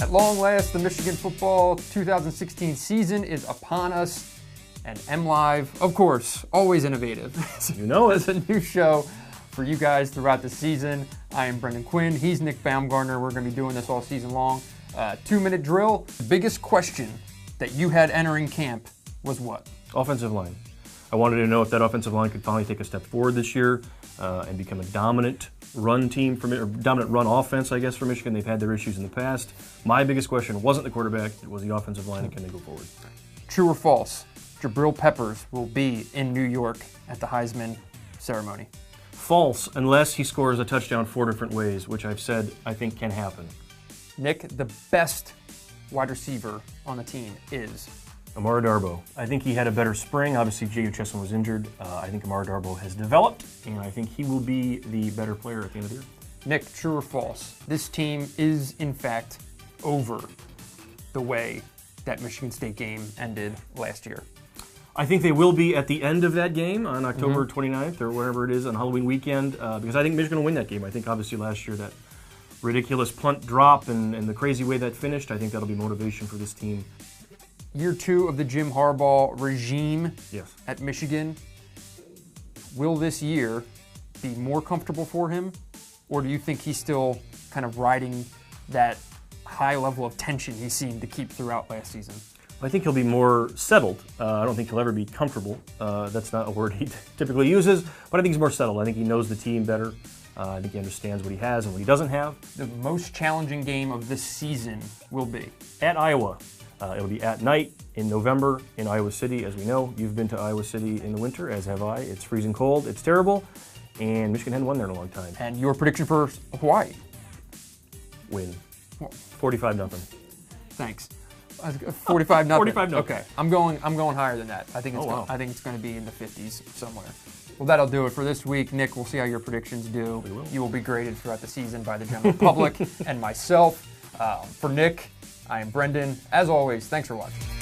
At long last, the Michigan football 2016 season is upon us, and MLive, of course, always innovative. You know it. It's a new show for you guys throughout the season. I am Brendan Quinn. He's Nick Baumgartner. We're going to be doing this all season long. 2-minute drill. The biggest question that you had entering camp was what? Offensive line. I wanted to know if that offensive line could finally take a step forward this year and become a dominant run team or dominant run offense, I guess, for Michigan. They've had their issues in the past. My biggest question wasn't the quarterback; it was the offensive line, and can they go forward? True or false? Jabril Peppers will be in New York at the Heisman ceremony. False, unless he scores a touchdown 4 different ways, which I've said I think can happen. Nick, the best wide receiver on the team is Amara Darboh. I think he had a better spring. Obviously, J.U. Chesson was injured. I think Amara Darboh has developed, and I think he will be the better player at the end of the year. Nick, true or false? This team is, in fact, over the way that Michigan State game ended last year. I think they will be at the end of that game on October 29th or wherever it is on Halloween weekend because I think Michigan will win that game. I think, obviously, last year that ridiculous punt drop and the crazy way that finished, I think that'll be motivation for this team. Year 2 of the Jim Harbaugh regime Yes. at Michigan. Will this year be more comfortable for him, or do you think he's still kind of riding that high level of tension he seemed to keep throughout last season? I think he'll be more settled. I don't think he'll ever be comfortable. That's not a word he typically uses, but I think he's more settled. I think he knows the team better. I think he understands what he has and what he doesn't have. The most challenging game of this season will be? At Iowa. It'll be at night in November in Iowa City. As we know, you've been to Iowa City in the winter, as have I. It's freezing cold. It's terrible. And Michigan hadn't won there in a long time. And your prediction for Hawaii? Win. 45-0. Thanks. 45-0. 45-0. Okay, I'm going higher than that. I think it's I think it's going to be in the 50s somewhere. Well, that'll do it for this week. Nick, we'll see how your predictions do. We will. You will be graded throughout the season by the general public and myself. For Nick, I am Brendan. As always, thanks for watching.